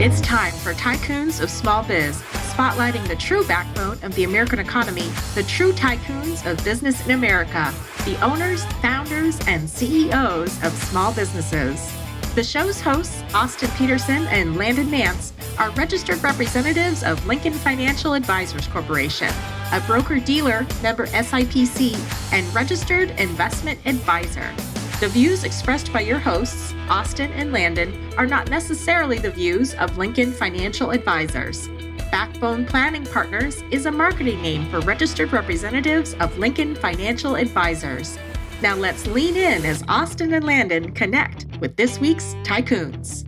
It's time for Tycoons of Small Biz, spotlighting the true backbone of the American economy, the true tycoons of business in America, the owners, founders, and CEOs of small businesses. The show's hosts, Austin Peterson and Landon Nance, are registered representatives of Lincoln Financial Advisors Corporation, a broker-dealer, member SIPC, and registered investment advisor. The views expressed by your hosts, Austin and Landon, are not necessarily the views of Lincoln Financial Advisors. Backbone Planning Partners is a marketing name for registered representatives of Lincoln Financial Advisors. Now let's lean in as Austin and Landon connect with this week's Tycoons.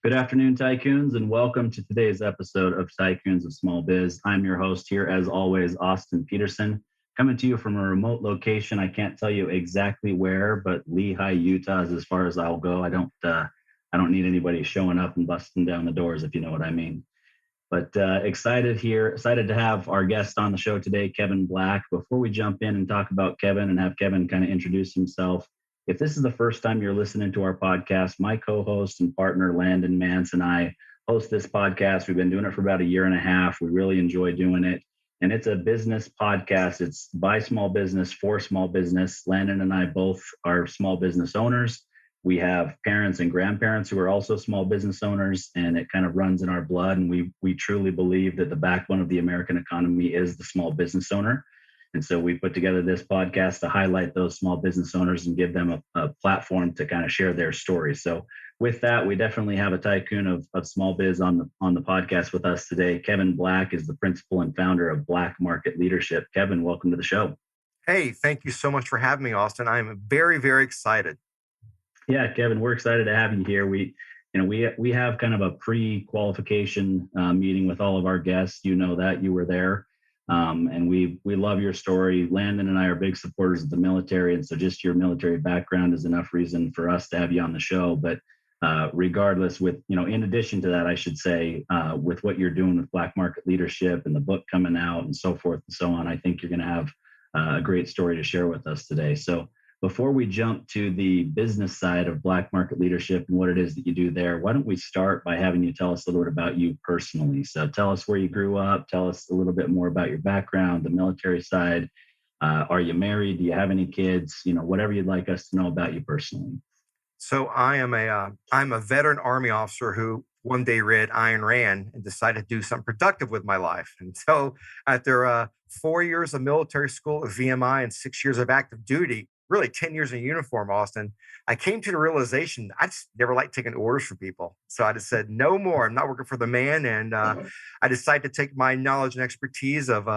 Good afternoon, Tycoons, and welcome to today's episode of Tycoons of Small Biz. I'm your host here, as always, Austin Peterson, coming to you from a remote location. I can't tell you exactly where, but Lehi, Utah is as far as I'll go. I don't need anybody showing up and busting down the doors, if you know what I mean. But excited to have our guest on the show today, Kevin Black. Before we jump in and talk about Kevin and have Kevin kind of introduce himself, if this is the first time you're listening to our podcast, my co-host and partner, Landon Nance, and I host this podcast. We've been doing it for about a year and a half. We really enjoy doing it. And it's a business podcast. It's by small business, for small business. Landon and I both are small business owners. We have parents and grandparents who are also small business owners, and it kind of runs in our blood. And we truly believe that the backbone of the American economy is the small business owner. And so we put together this podcast to highlight those small business owners and give them a platform to kind of share their stories. So with that, we definitely have a tycoon of small biz on the podcast with us today. Kevin Black is the principal and founder of Black Market Leadership. Kevin, welcome to the show. Hey, thank you so much for having me, Austin. I'm very, very excited. Yeah, Kevin, we're excited to have you here. We have kind of a pre-qualification meeting with all of our guests. You know that, you were there. And we love your story. Landon and I are big supporters of the military. And so just your military background is enough reason for us to have you on the show. But regardless, in addition to that, I should say, with what you're doing with Black Market Leadership and the book coming out and so forth and so on, I think you're going to have a great story to share with us today. So before we jump to the business side of Black Market Leadership and what it is that you do there, why don't we start by having you tell us a little bit about you personally? So tell us where you grew up, tell us a little bit more about your background, the military side. Are you married? Do you have any kids? Whatever you'd like us to know about you personally. So I'm a veteran Army officer who one day read Ayn Rand and decided to do something productive with my life. And so after 4 years of military school at VMI and 6 years of active duty, really 10 years in uniform, Austin, I came to the realization I just never liked taking orders from people. So I just said, no more. I'm not working for the man. And I decided to take my knowledge and expertise of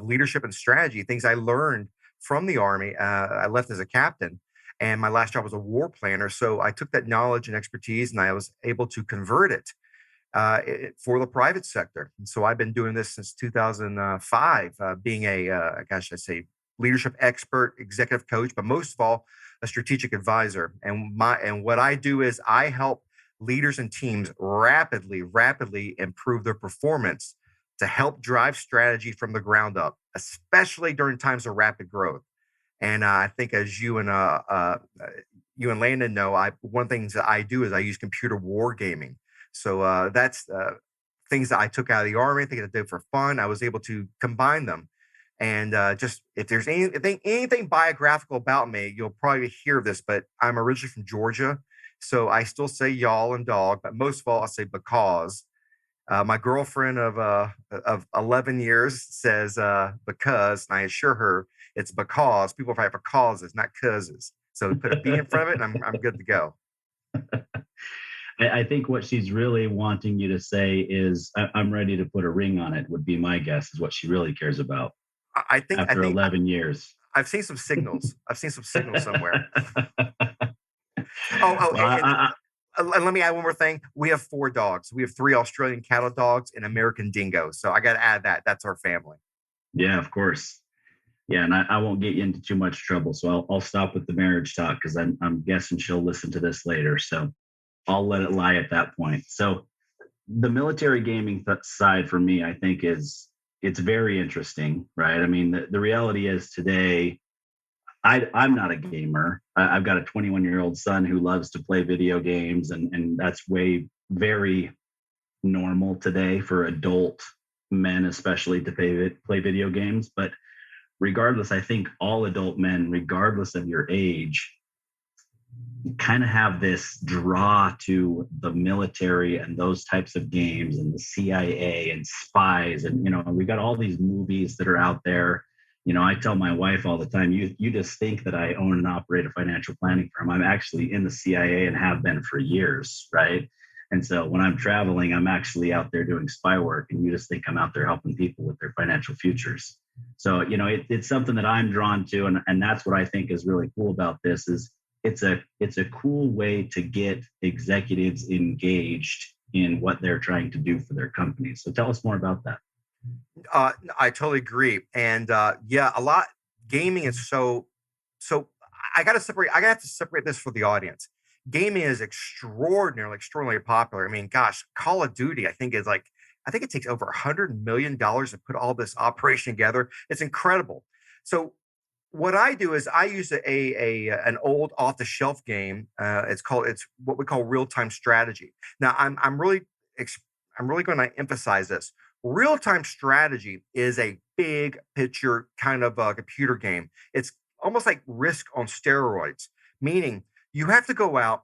leadership and strategy, things I learned from the Army. I left as a captain, and my last job was a war planner. So I took that knowledge and expertise, and I was able to convert it for the private sector. And so I've been doing this since 2005, being a leadership expert, executive coach, but most of all, a strategic advisor. And what I do is I help leaders and teams rapidly improve their performance to help drive strategy from the ground up, especially during times of rapid growth. And I think, as you and Landon know, one of the things that I do is I use computer war gaming. So that's things that I took out of the Army, things I did for fun. I was able to combine them. And just if there's anything biographical about me, you'll probably hear this, but I'm originally from Georgia. So I still say y'all and dog, but most of all, I say because. My girlfriend of 11 years says because, and I assure her it's because. People have for causes, not causes. So put a B in front of it, and I'm good to go. I think what she's really wanting you to say is, I'm ready to put a ring on it, would be my guess, is what she really cares about. I think 11 years. I've seen some signals. Somewhere. Let me add one more thing. We have 4 dogs. We have 3 Australian cattle dogs and American dingoes. So I got to add that. That's our family. Yeah, of course. Yeah, and I won't get you into too much trouble. So I'll stop with the marriage talk, because I'm guessing she'll listen to this later. So I'll let it lie at that point. So the military gaming side for me, I think it's very interesting, right? I mean, the reality is today, I'm not a gamer. I've got a 21-year-old son who loves to play video games, and that's way very normal today for adult men, especially, to play video games. But regardless, I think all adult men, regardless of your age, kind of have this draw to the military and those types of games and the CIA and spies. And, we got all these movies that are out there. I tell my wife all the time, you just think that I own and operate a financial planning firm. I'm actually in the CIA and have been for years, right? And so when I'm traveling, I'm actually out there doing spy work, and you just think I'm out there helping people with their financial futures. So, it's something that I'm drawn to. And that's what I think is really cool about this is it's a cool way to get executives engaged in what they're trying to do for their companies. So tell us more about that. I totally agree. And a lot gaming is so I gotta separate, I have to separate this for the audience. Gaming is extraordinarily popular. I mean, gosh, Call of Duty, I think it takes over $100 million to put all this operation together. It's incredible. So what I do is I use an old off the shelf game. It's what we call real time strategy. Now I'm really going to emphasize this. Real time strategy is a big picture kind of computer game. It's almost like Risk on steroids, meaning you have to go out,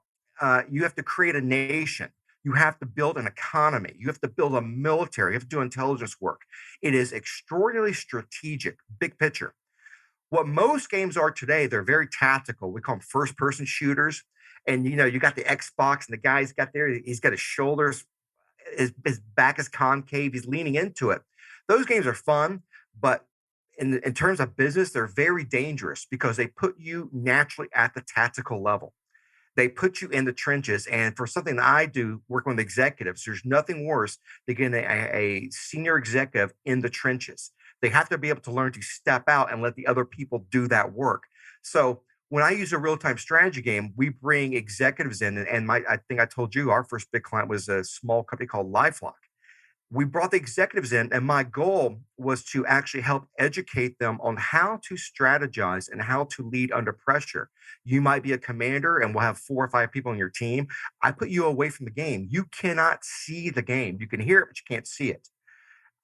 you have to create a nation. You have to build an economy. You have to build a military. You have to do intelligence work. It is extraordinarily strategic, big picture. What most games are today, they're very tactical. We call them first person shooters. And you got the Xbox, and the guy's got there, he's got his shoulders, his back is concave, he's leaning into it. Those games are fun, but in terms of business, they're very dangerous because they put you naturally at the tactical level. They put you in the trenches. And for something that I do, working with executives, there's nothing worse than getting a senior executive in the trenches. They have to be able to learn to step out and let the other people do that work. So when I use a real-time strategy game, we bring executives in, and I think I told you our first big client was a small company called LifeLock. We brought the executives in, and my goal was to actually help educate them on how to strategize and how to lead under pressure. You might be a commander and we'll have 4 or 5 people on your team. I put you away from the game. You cannot see the game. You can hear it, but you can't see it.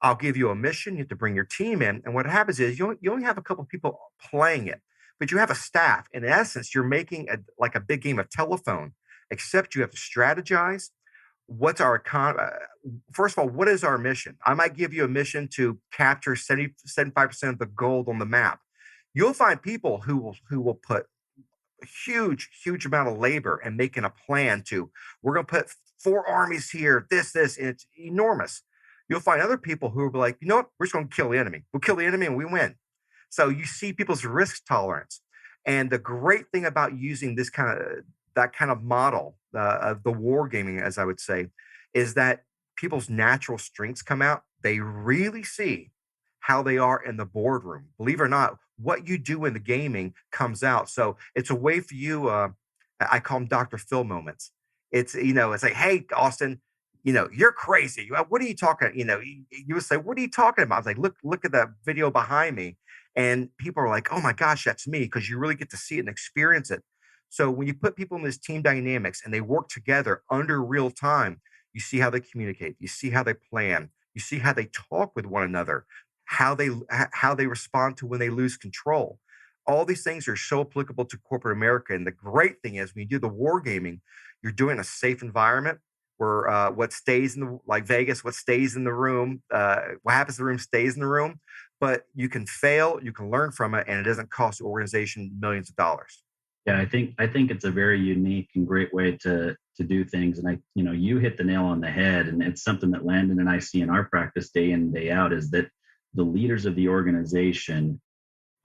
I'll give you a mission. You have to bring your team in. And what happens is you only have a couple of people playing it, but you have a staff. In essence, you're making like a big game of telephone, except you have to strategize. What's our first of all, what is our mission? I might give you a mission to capture 75% of the gold on the map. You'll find people who will put a huge amount of labor and making a plan to, we're going to put 4 armies here, this, and it's enormous. You'll find other people who will be like, you know what, we're just going to kill the enemy. We'll kill the enemy and we win. So you see people's risk tolerance. And the great thing about using that kind of model of the war gaming, as I would say, is that people's natural strengths come out. They really see how they are in the boardroom. Believe it or not, what you do in the gaming comes out. So it's a way for you. I call them Dr. Phil moments. It's like, hey, Austin, you're crazy. What are you talking? You would say, what are you talking about? I was like, look at that video behind me. And people are like, oh my gosh, that's me, because you really get to see it and experience it. So when you put people in this team dynamics and they work together under real time, you see how they communicate, you see how they plan, you see how they talk with one another, how they respond to when they lose control. All these things are so applicable to corporate America. And the great thing is when you do the war gaming, you're doing a safe environment where what stays in the, like Vegas, what stays in the room, what happens in the room stays in the room. But you can fail, you can learn from it, and it doesn't cost the organization millions of dollars. Yeah, I think it's a very unique and great way to do things. And you hit the nail on the head. And it's something that Landon and I see in our practice day in and day out, is that the leaders of the organization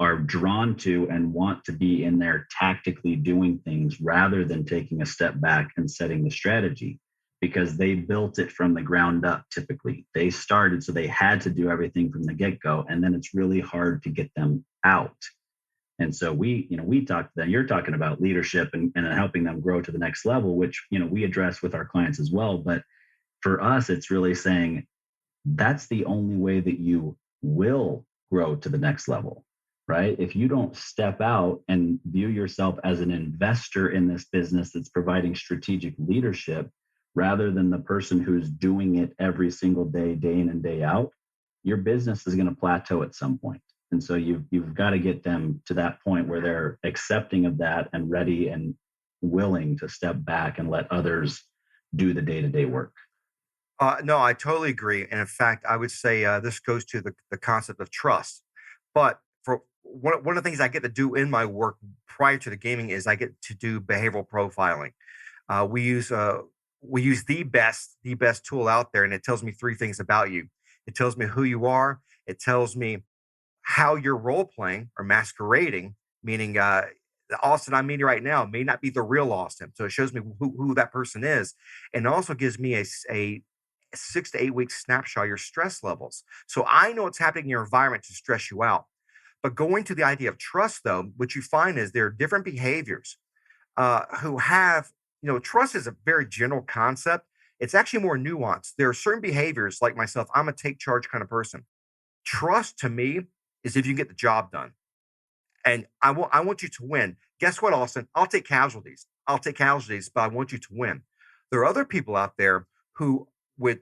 are drawn to and want to be in there tactically doing things rather than taking a step back and setting the strategy, because they built it from the ground up. Typically they started, so they had to do everything from the get-go, and then it's really hard to get them out. And so we talk to them. You're talking about leadership and helping them grow to the next level, which we address with our clients as well. But for us, it's really saying that's the only way that you will grow to the next level, right? If you don't step out and view yourself as an investor in this business that's providing strategic leadership, rather than the person who's doing it every single day, day in and day out, your business is going to plateau at some point. And so you've got to get them to that point where they're accepting of that and ready and willing to step back and let others do the day-to-day work. No, I totally agree. And in fact, I would say this goes to the concept of trust. But for one of the things I get to do in my work prior to the gaming is I get to do behavioral profiling. Uh, we use uh, we use the best tool out there, and it tells me three things about you. It tells me who you are. It tells me how you're role playing or masquerading, meaning the Austin I'm meeting right now may not be the real Austin. So it shows me who that person is, and also gives me a 6 to 8 week snapshot of your stress levels. So I know what's happening in your environment to stress you out. But going to the idea of trust, though, what you find is there are different behaviors who have, trust is a very general concept. It's actually more nuanced. There are certain behaviors, like myself, I'm a take charge kind of person. Trust to me is if you can get the job done. And I want you to win. Guess what, Austin? I'll take casualties. I'll take casualties, but I want you to win. There are other people out there who would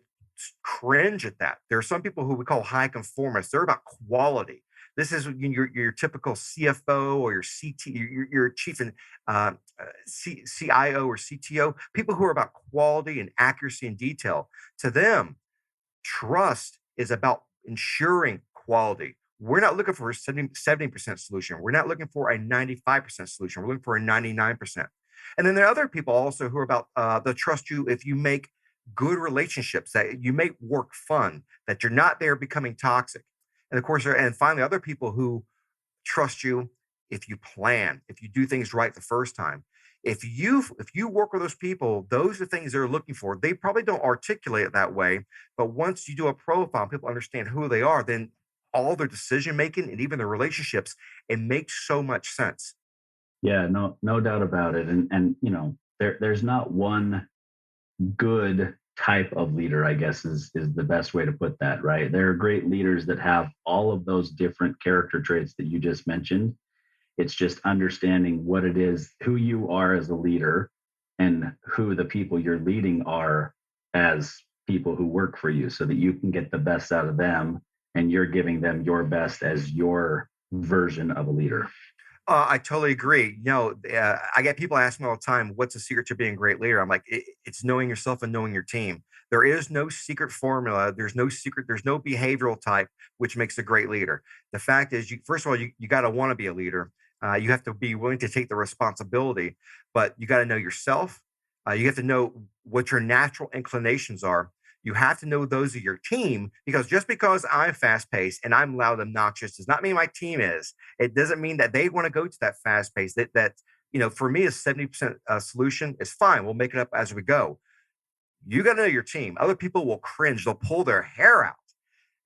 cringe at that. There are some people who we call high conformists. They're about quality. This is your typical CFO or your CT, your chief and CIO or CTO, people who are about quality and accuracy and detail. To them, trust is about ensuring quality. We're not looking for a 70% solution. We're not looking for a 95% solution. We're looking for a 99%. And then there are other people also who are about they'll trust you if you make good relationships, that you make work fun, that you're not there becoming toxic. And of course, and finally, other people who trust you if you plan, if you do things right the first time. If you work with those people, those are things they're looking for. They probably don't articulate it that way, but once you do a profile, people understand who they are, then all their decision making and even their relationships, it makes so much sense. Yeah, no doubt about it. And there's not one good type of leader, I guess is the best way to put that, right? There are great leaders that have all of those different character traits that you just mentioned. It's just understanding what it is, who you are as a leader, and who the people you're leading are as people who work for you, so that you can get the best out of them and you're giving them your best as your version of a leader. I totally agree. I get people asking me all the time, "What's the secret to being a great leader?" I'm like, It's knowing yourself and knowing your team. There is no secret formula. There's no secret. There's no behavioral type which makes a great leader. The fact is, first of all, you got to want to be a leader. You have to be willing to take the responsibility, but you got to know yourself. You have to know what your natural inclinations are. You have to know those of your team, because just because I'm fast paced and I'm loud and obnoxious does not mean my team is. It doesn't mean that they want to go to that fast pace. For me, a 70% solution is fine. We'll make it up as we go. You got to know your team. Other people will cringe. They'll pull their hair out.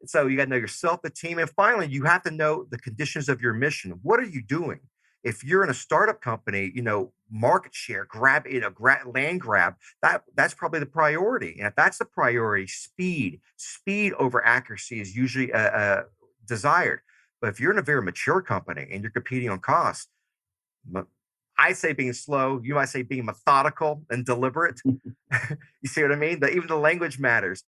So you got to know yourself, the team, and finally, you have to know the conditions of your mission. What are you doing? If you're in a startup company, market share, land grab, that's probably the priority. And if that's the priority, speed over accuracy is usually desired. But if you're in a very mature company and you're competing on cost, I say being slow. You might say being methodical and deliberate. You see what I mean? Even the language matters.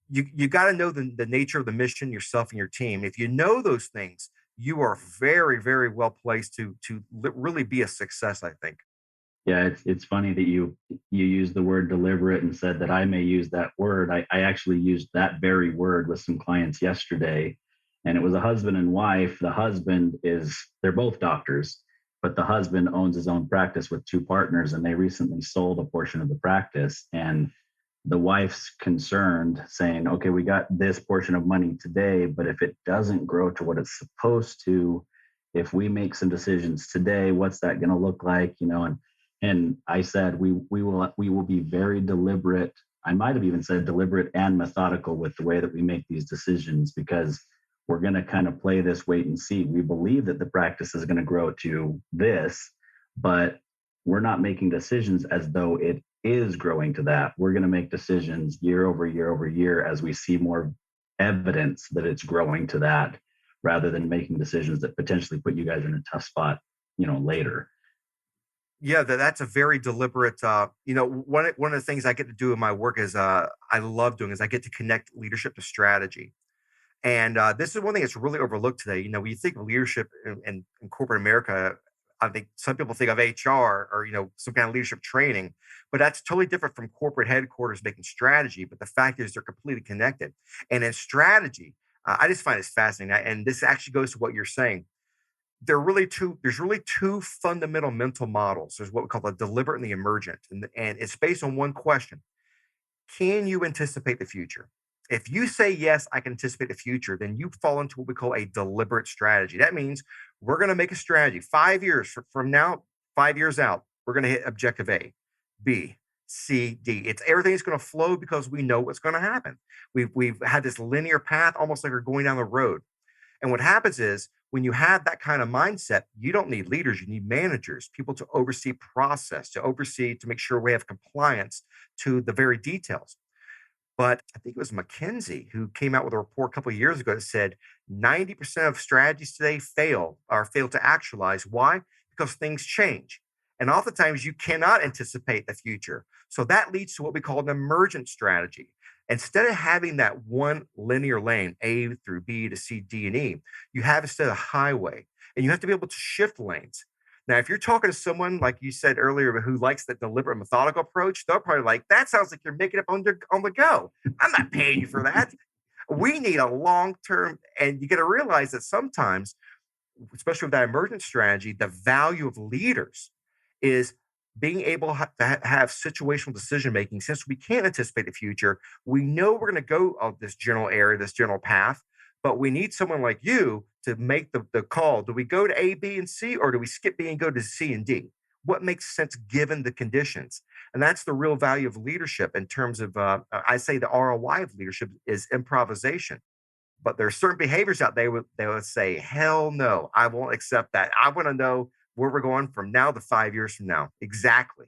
You got to know the nature of the mission, yourself and your team. If you know those things, you are very, very well placed to really be a success, I think. Yeah, it's funny that you used the word deliberate and said that I may use that word. I actually used that very word with some clients yesterday, and it was a husband and wife. They're both doctors, but the husband owns his own practice with two partners, and they recently sold a portion of the practice. And the wife's concerned, saying, okay, we got this portion of money today, but if it doesn't grow to what it's supposed to, if we make some decisions today, what's that going to look like? And I said, we will be very deliberate. I might have even said deliberate and methodical with the way that we make these decisions, because we're going to kind of play this wait and see. We believe that the practice is going to grow to this, but we're not making decisions as though it is growing to that. We're going to make decisions year over year over year as we see more evidence that it's growing to that, rather than making decisions that potentially put you guys in a tough spot, later. Yeah, that's a very deliberate. One of the things I get to do in my work is I love doing is I get to connect leadership to strategy. And this is one thing that's really overlooked today. When you think of leadership in corporate America, I think some people think of HR or some kind of leadership training, but that's totally different from corporate headquarters making strategy. But the fact is, they're completely connected. And in strategy, I just find this fascinating. And this actually goes to what you're saying. There's really two fundamental mental models. There's what we call the deliberate and the emergent, and it's based on one question: can you anticipate the future? If you say, yes, I can anticipate the future, then you fall into what we call a deliberate strategy. That means we're going to make a strategy 5 years from now, 5 years out, we're going to hit objective A, B, C, D. It's everything's going to flow because we know what's going to happen. We've had this linear path, almost like we're going down the road. And what happens is when you have that kind of mindset, you don't need leaders, you need managers, people to oversee process, to make sure we have compliance to the very details. But I think it was McKinsey who came out with a report a couple of years ago that said 90% of strategies today fail to actualize. Why? Because things change. And oftentimes you cannot anticipate the future. So that leads to what we call an emergent strategy. Instead of having that one linear lane, A through B to C, D, and E, you have instead a highway. And you have to be able to shift lanes. Now, if you're talking to someone, like you said earlier, who likes that deliberate, methodical approach, they're probably like, that sounds like you're making up on the go. I'm not paying you for that. We need a long term, and you got to realize that sometimes, especially with that emergent strategy, the value of leaders is being able to have situational decision making. Since we can't anticipate the future, we know we're going to go of this general area, this general path, but we need someone like you to make the call. Do we go to A, B, and C, or do we skip B and go to C and D? What makes sense given the conditions? And that's the real value of leadership in terms of, I say the ROI of leadership is improvisation. But there are certain behaviors out there they would say, hell no, I won't accept that. I want to know where we're going from now to 5 years from now. Exactly.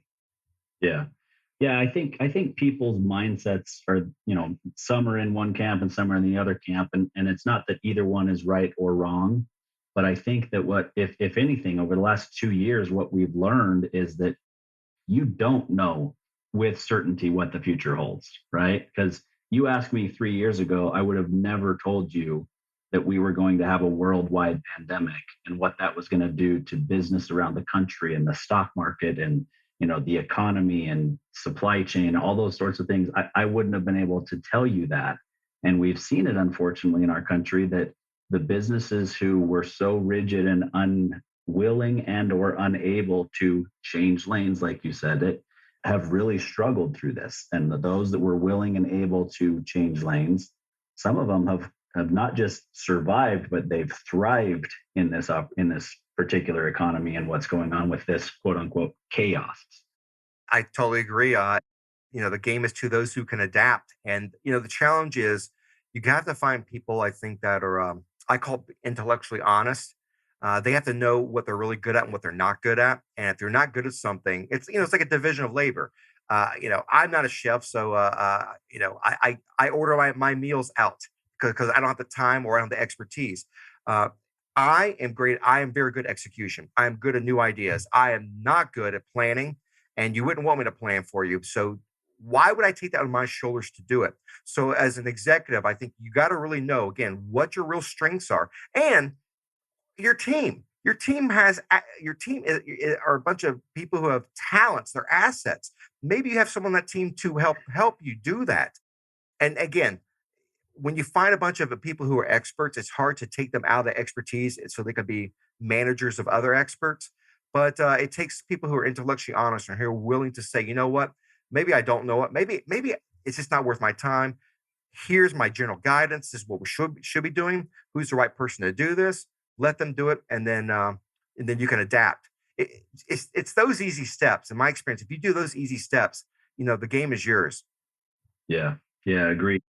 Yeah. Yeah, I think people's mindsets are, some are in one camp and some are in the other camp. And it's not that either one is right or wrong. But I think that what if anything, over the last 2 years, what we've learned is that you don't know with certainty what the future holds, right? Because you asked me 3 years ago, I would have never told you that we were going to have a worldwide pandemic and what that was going to do to business around the country and the stock market and the economy and supply chain, all those sorts of things. I wouldn't have been able to tell you that. And we've seen it, unfortunately, in our country that the businesses who were so rigid and unwilling and or unable to change lanes, like you said, it have really struggled through this. And those that were willing and able to change lanes, some of them have not just survived, but they've thrived in this particular economy and what's going on with this quote unquote chaos. I totally agree. The game is to those who can adapt. And, the challenge is you have to find people, I think, that are, I call intellectually honest. They have to know what they're really good at and what they're not good at. And if they're not good at something, it's like a division of labor. I'm not a chef, so I order my meals out because I don't have the time or I don't have the expertise. Uh, I am great. I am very good at execution. I am good at new ideas. I am not good at planning, and you wouldn't want me to plan for you. So why would I take that on my shoulders to do it? So as an executive, I think you got to really know again what your real strengths are and your team. Your team are a bunch of people who have talents, they're assets. Maybe you have someone on that team to help you do that. And again, when you find a bunch of people who are experts, it's hard to take them out of the expertise so they can be managers of other experts. But it takes people who are intellectually honest and who are willing to say, you know what, maybe I don't know it. Maybe it's just not worth my time. Here's my general guidance. This is what we should be doing. Who's the right person to do this? Let them do it, and then you can adapt. It's those easy steps. In my experience, if you do those easy steps, the game is yours. Yeah. Yeah, agree.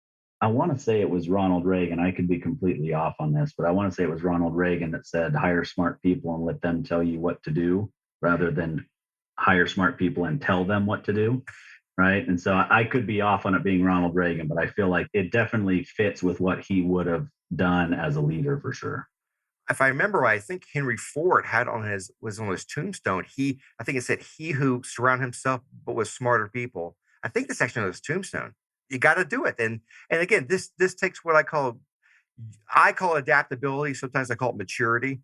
I want to say it was Ronald Reagan. I could be completely off on this, but I want to say it was Ronald Reagan that said, hire smart people and let them tell you what to do rather than hire smart people and tell them what to do. Right. And so I could be off on it being Ronald Reagan, but I feel like it definitely fits with what he would have done as a leader for sure. if I remember right, I think Henry Ford had was on his tombstone. I think it said, "He who surround himself but with smarter people." I think that's actually on his tombstone. You got to do it, and again, this takes what I call adaptability. Sometimes I call it maturity.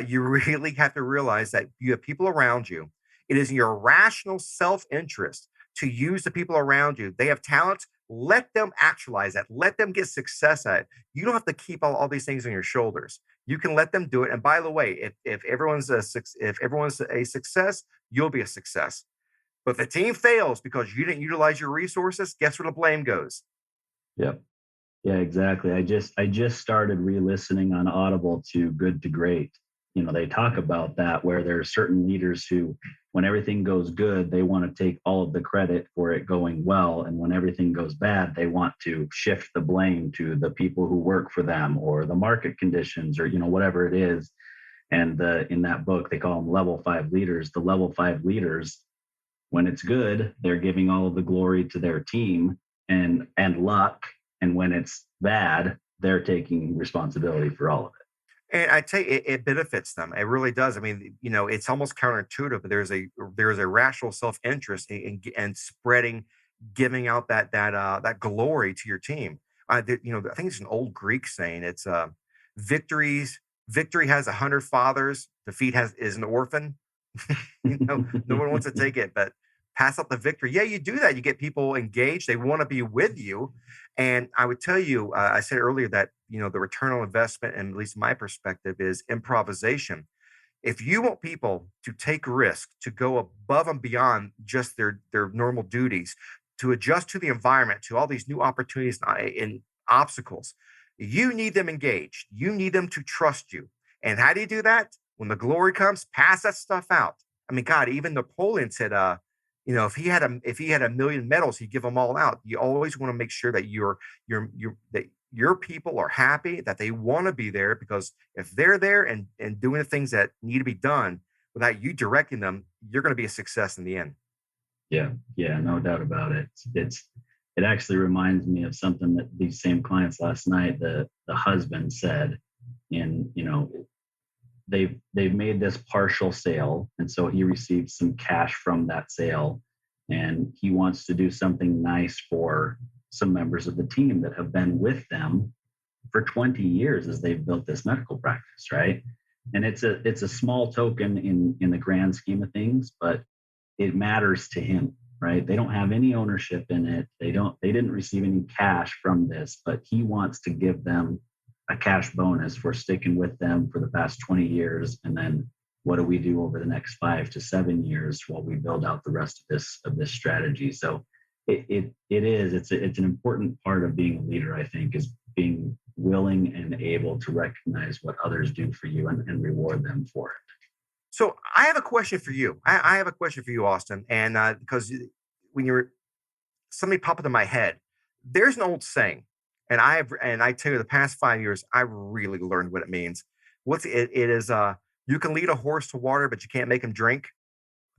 You really have to realize that you have people around you. It is in your rational self interest to use the people around you. They have talents. Let them actualize that. Let them get success at it. You don't have to keep all these things on your shoulders. You can let them do it. And by the way, if if everyone's a success, you'll be a success. But if the team fails because you didn't utilize your resources, guess where the blame goes? Yep. Yeah, exactly. I just started re-listening on Audible to Good to Great. They talk about that where there are certain leaders who, when everything goes good, they want to take all of the credit for it going well. And when everything goes bad, they want to shift the blame to the people who work for them or the market conditions or, whatever it is. And in that book, they call them level 5 leaders. The level 5 leaders, when it's good, they're giving all of the glory to their team and luck. And when it's bad, they're taking responsibility for all of it. And I tell you, it benefits them. It really does. I mean, it's almost counterintuitive, but there's a rational self interest and spreading, giving out that glory to your team. I think it's an old Greek saying. It's victory has 100 fathers, defeat is an orphan. No one wants to take it, but pass up the victory. Yeah, you do that. You get people engaged. They want to be with you. And I would tell you, I said earlier that the return on investment, and at least my perspective, is improvisation. If you want people to take risk, to go above and beyond just their normal duties, to adjust to the environment, to all these new opportunities and obstacles, you need them engaged. You need them to trust you. And how do you do that? When the glory comes, pass that stuff out. I mean, God, even Napoleon said, if he had a million medals, he'd give them all out. You always want to make sure that that your people are happy, that they want to be there, because if they're there and doing the things that need to be done without you directing them, you're going to be a success in the end. Yeah, no doubt about it. It actually reminds me of something that these same clients last night, the husband said, they've made this partial sale, and so he received some cash from that sale, and he wants to do something nice for some members of the team that have been with them for 20 years as they've built this medical practice, right? And it's a small token in the grand scheme of things, but it matters to him, right? They don't have any ownership in it. They didn't receive any cash from this, but he wants to give them a cash bonus for sticking with them for the past 20 years. And then what do we do over the next 5 to 7 years while we build out the rest of this strategy? So it's an important part of being a leader, I think, is being willing and able to recognize what others do for you and reward them for it. So I have a question for you. I have a question for you, Austin. And because when somebody popped into my head, there's an old saying, and I tell you, the past 5 years, I really learned what it means. It is, you can lead a horse to water, but you can't make him drink.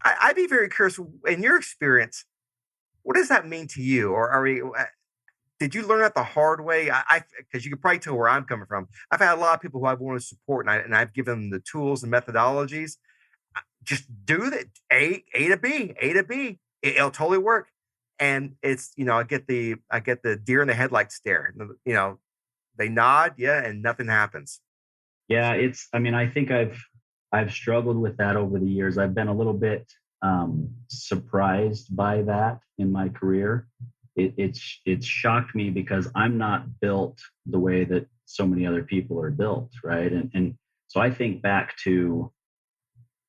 I'd be very curious, in your experience, what does that mean to you? Or did you learn that the hard way? Because you can probably tell where I'm coming from. I've had a lot of people who I've wanted to support, and I've given them the tools and methodologies. Just do that, A to B, A to B. It'll totally work. And it's, I get the deer in the headlight stare. They nod, yeah, and nothing happens. Yeah, I think I've struggled with that over the years. I've been a little bit surprised by that in my career. It's shocked me because I'm not built the way that so many other people are built, right? And so I think back to,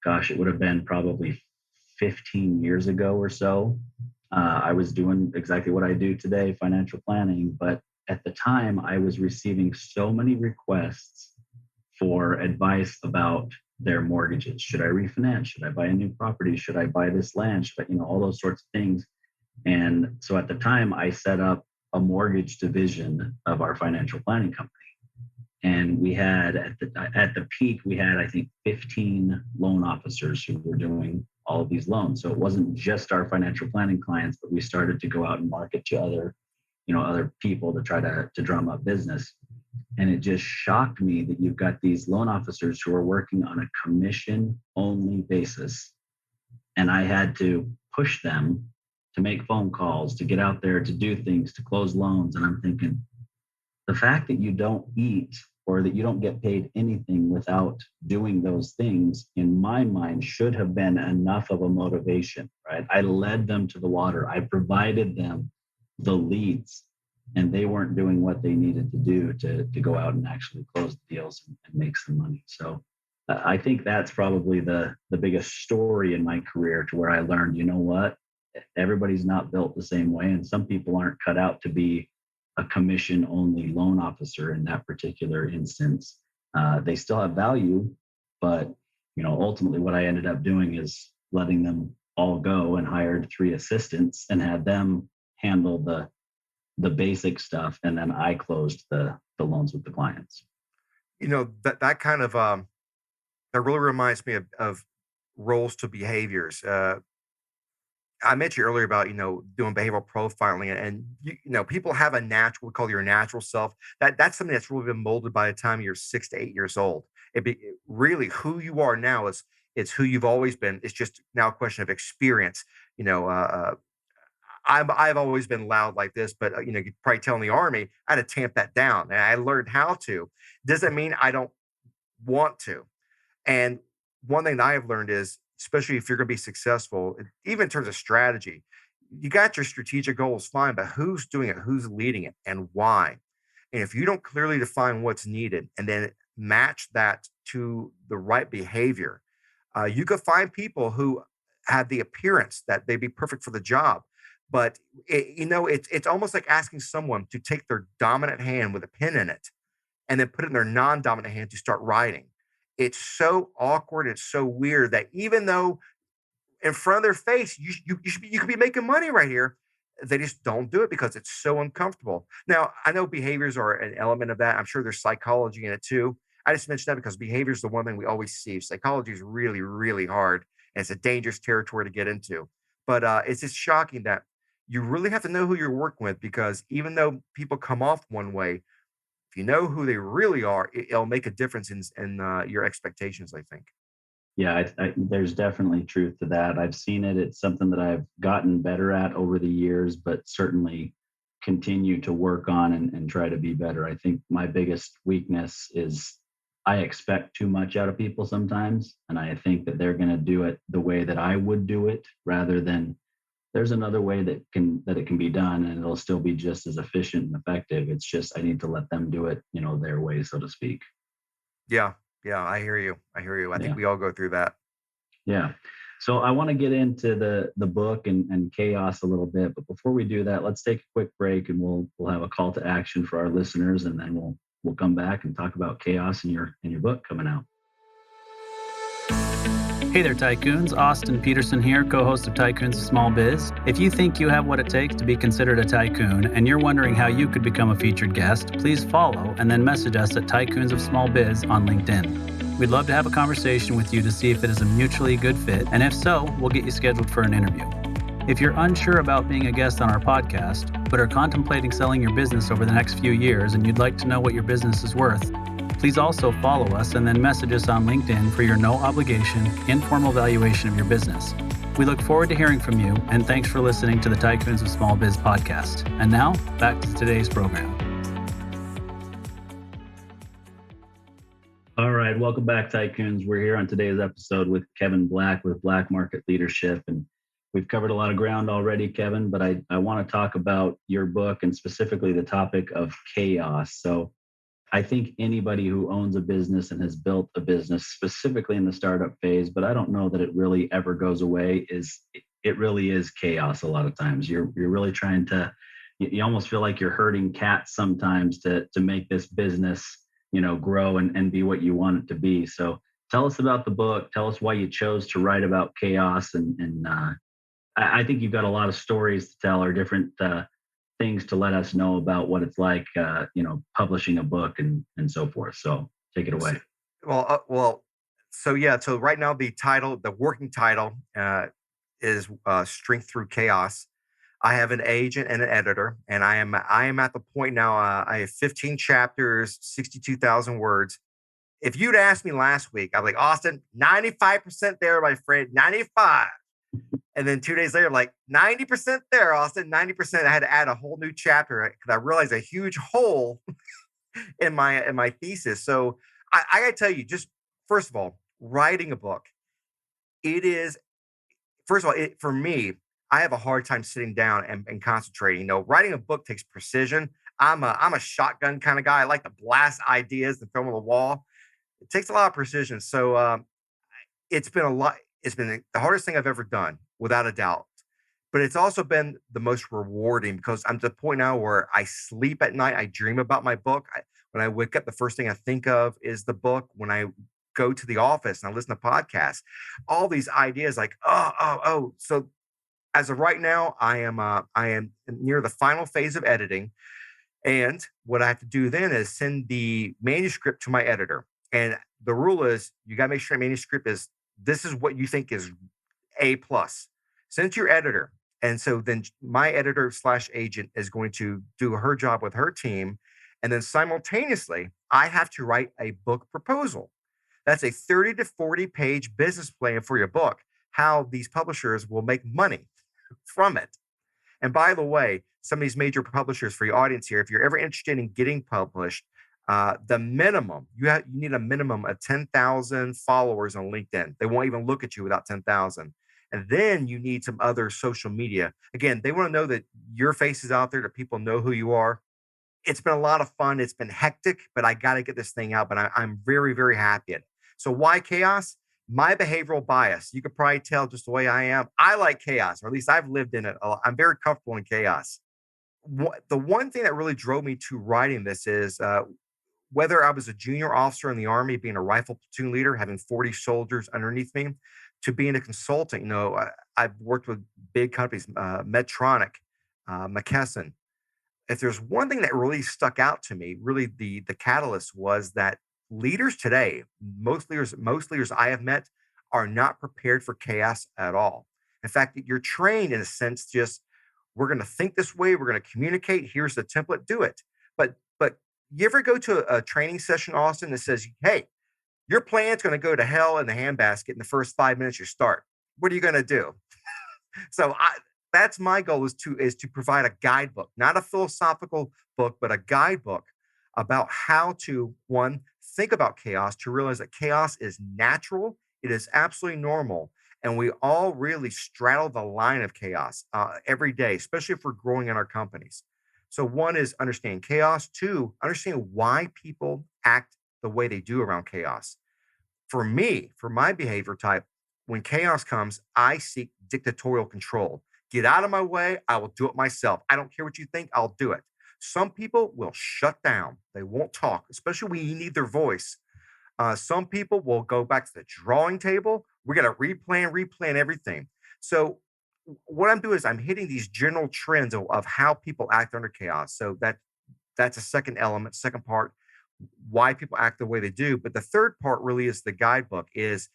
gosh, it would have been probably 15 years ago or so. I was doing exactly what I do today, financial planning, but at the time I was receiving so many requests for advice about their mortgages. Should I refinance? Should I buy a new property? Should I buy this land? Should I, all those sorts of things. And so at the time I set up a mortgage division of our financial planning company. And we had at the peak, we had, I think, 15 loan officers who were doing all of these loans. So it wasn't just our financial planning clients, but we started to go out and market to other people to try to drum up business. And it just shocked me that you've got these loan officers who are working on a commission only basis. And I had to push them to make phone calls, to get out there, to do things, to close loans. And I'm thinking, the fact that you don't eat or that you don't get paid anything without doing those things, in my mind, should have been enough of a motivation, right? I led them to the water. I provided them the leads, and they weren't doing what they needed to do to go out and actually close the deals and make some money. So I think that's probably the biggest story in my career, to where I learned, you know what, everybody's not built the same way, and some people aren't cut out to be a commission only loan officer in that particular instance. They still have value, but ultimately what I ended up doing is letting them all go and hired 3 assistants and had them handle the basic stuff, and then I closed the loans with the clients. That kind of that really reminds me of roles to behaviors. I mentioned earlier about doing behavioral profiling, and people have a natural, we call your natural self. That's something that's really been molded by the time you're 6 to 8 years old. Really who you are now is it's who you've always been. It's just now a question of experience. I've always been loud like this, but you could probably tell in the army I had to tamp that down, and I learned how to. Doesn't mean I don't want to. And one thing that I have learned is, especially if you're going to be successful, even in terms of strategy, you got your strategic goals, fine, but who's doing it, who's leading it, and why? And if you don't clearly define what's needed and then match that to the right behavior, you could find people who have the appearance that they'd be perfect for the job. But it's almost like asking someone to take their dominant hand with a pen in it and then put it in their non-dominant hand to start writing. It's so awkward. It's so weird that even though in front of their face, you could be making money right here, they just don't do it because it's so uncomfortable. Now, I know behaviors are an element of that. I'm sure there's psychology in it too. I just mentioned that because behavior is the one thing we always see. Psychology is really, really hard, and it's a dangerous territory to get into. But it's just shocking that you really have to know who you're working with, because even though people come off one way, if you know who they really are, it'll make a difference in your expectations, I think. Yeah, there's definitely truth to that. I've seen it. It's something that I've gotten better at over the years, but certainly continue to work on and try to be better. I think my biggest weakness is I expect too much out of people sometimes, and I think that they're going to do it the way that I would do it, rather than there's another way that it can be done, and it'll still be just as efficient and effective. It's just I need to let them do it, their way, so to speak. Yeah, yeah, I hear you. I hear you. I Yeah. think we all go through that. Yeah. So I want to get into the book and chaos a little bit, but before we do that, let's take a quick break, and we'll have a call to action for our listeners, and then we'll come back and talk about chaos in your book coming out. Hey there, Tycoons. Austin Peterson here, co-host of Tycoons of Small Biz. If you think you have what it takes to be considered a tycoon and you're wondering how you could become a featured guest, please follow and then message us at Tycoons of Small Biz on LinkedIn. We'd love to have a conversation with you to see if it is a mutually good fit, and if so, we'll get you scheduled for an interview. If you're unsure about being a guest on our podcast, but are contemplating selling your business over the next few years and you'd like to know what your business is worth, please also follow us and then message us on LinkedIn for your no-obligation, informal valuation of your business. We look forward to hearing from you, and thanks for listening to the Tycoons of Small Biz podcast. And now, back to today's program. All right, welcome back, Tycoons. We're here on today's episode with Kevin Black with Black Market Leadership, and we've covered a lot of ground already, Kevin, but I want to talk about your book and specifically the topic of chaos. So I think anybody who owns a business and has built a business, specifically in the startup phase, but I don't know that it really ever goes away, it really is chaos a lot of times. You're really trying to, you almost feel like you're herding cats sometimes to make this business, grow and be what you want it to be. So tell us about the book. Tell us why you chose to write about chaos. And I think you've got a lot of stories to tell, or different things to let us know about what it's like, publishing a book and so forth. So take it away. So right now the working title is Strength Through Chaos. I have an agent and an editor, and I am at the point now. I have 15 chapters, 62,000 words. If you'd asked me last week, I'd be like, Austin, 95% there, my friend, 95. And then 2 days later, I'm like 90% there, Austin, 90%. I had to add a whole new chapter because I realized a huge hole in my thesis. So I gotta tell you, just first of all, writing a book, it is first of all, for me, I have a hard time sitting down and concentrating. Writing a book takes precision. I'm a shotgun kind of guy. I like to blast ideas and throw them on the wall. It takes a lot of precision. So it's been a lot. It's been the hardest thing I've ever done, without a doubt. But it's also been the most rewarding because I'm to the point now where I sleep at night. I dream about my book. When I wake up, the first thing I think of is the book. When I go to the office and I listen to podcasts, all these ideas like, oh. So as of right now, I am near the final phase of editing. And what I have to do then is send the manuscript to my editor. And the rule is you got to make sure the manuscript is this is what you think is A plus. Send it to your editor. And so then my editor / agent is going to do her job with her team. And then simultaneously, I have to write a book proposal. That's a 30 to 40 page business plan for your book, how these publishers will make money from it. And by the way, some of these major publishers for your audience here, if you're ever interested in getting published, the minimum, you need a minimum of 10,000 followers on LinkedIn. They won't even look at you without 10,000. And then you need some other social media. Again, they want to know that your face is out there, that people know who you are. It's been a lot of fun. It's been hectic, but I got to get this thing out. But I'm very, very happy at it. So why chaos? My behavioral bias. You could probably tell just the way I am. I like chaos, or at least I've lived in it. I'm very comfortable in chaos. The one thing that really drove me to writing this is whether I was a junior officer in the Army, being a rifle platoon leader, having 40 soldiers underneath me, to being a consultant. I've worked with big companies, Medtronic, McKesson. If there's one thing that really stuck out to me, really the catalyst was that leaders today, most leaders I have met, are not prepared for chaos at all. In fact, you're trained in a sense, just we're going to think this way, we're going to communicate. Here's the template, do it. But you ever go to a training session, Austin, that says, "Hey, your plan's going to go to hell in the handbasket in the first 5 minutes you start. What are you going to do?" So that's my goal is to provide a guidebook, not a philosophical book, but a guidebook about how to, one, think about chaos, to realize that chaos is natural. It is absolutely normal. And we all really straddle the line of chaos every day, especially if we're growing in our companies. So one is understand chaos. Two, understand why people act the way they do around chaos. For me, for my behavior type, when chaos comes, I seek dictatorial control. Get out of my way. I will do it myself. I don't care what you think. I'll do it. Some people will shut down. They won't talk, especially when you need their voice. Some people will go back to the drawing table. We're going to replan everything. So what I'm doing is I'm hitting these general trends of how people act under chaos. So that's a second element, second part, why people act the way they do. But the third part really is the guidebook, is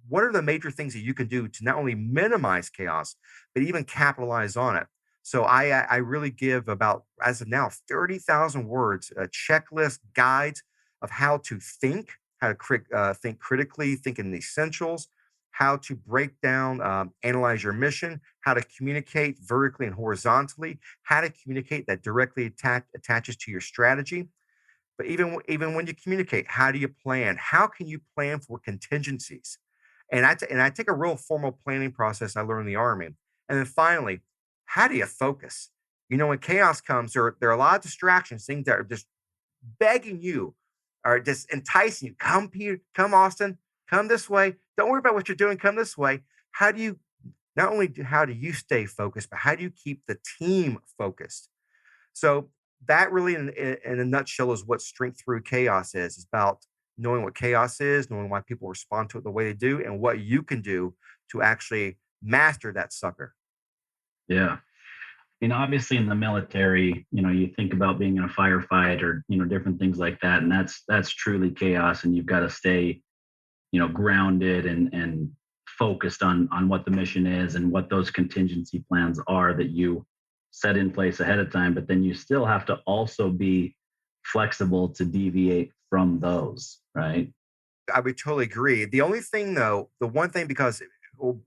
what are the major things that you can do to not only minimize chaos, but even capitalize on it. So I really give about, as of now, 30,000 words, a checklist, guides of how to think, how to think critically, think in the essentials, how to break down, analyze your mission, how to communicate vertically and horizontally, how to communicate that directly attaches to your strategy. But even when you communicate, how do you plan? How can you plan for contingencies? And I take a real formal planning process I learned in the Army. And then finally, how do you focus? When chaos comes, there are a lot of distractions, things that are just begging you, or just enticing you. Come, Peter, come, Austin, come this way. Don't worry about what you're doing. Come this way. How do you stay focused, but how do you keep the team focused? So that really, in a nutshell, is what Strength Through Chaos is. It's about knowing what chaos is, knowing why people respond to it the way they do, and what you can do to actually master that sucker. Yeah. Obviously in the military, you think about being in a firefight or, different things like that. And that's truly chaos. And you've got to stay, grounded and focused on what the mission is and what those contingency plans are that you set in place ahead of time, but then you still have to also be flexible to deviate from those, right? I would totally agree. The only thing, though, the one thing, because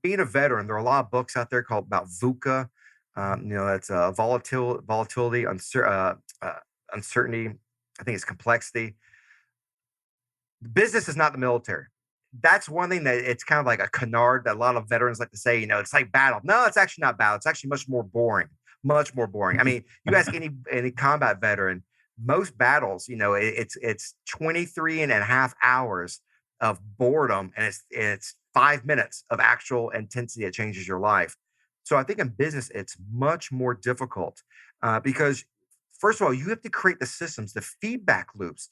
being a veteran, there are a lot of books out there called about VUCA. That's volatility, uncertainty. I think it's complexity. Business is not the military. That's one thing that it's kind of like a canard that a lot of veterans like to say, it's like battle. No, it's actually not battle. It's actually much more boring, much more boring. I mean, you ask any combat veteran, most battles, it's 23 and a half hours of boredom, and it's 5 minutes of actual intensity that changes your life. So I think in business, it's much more difficult because first of all, you have to create the systems, the feedback loops.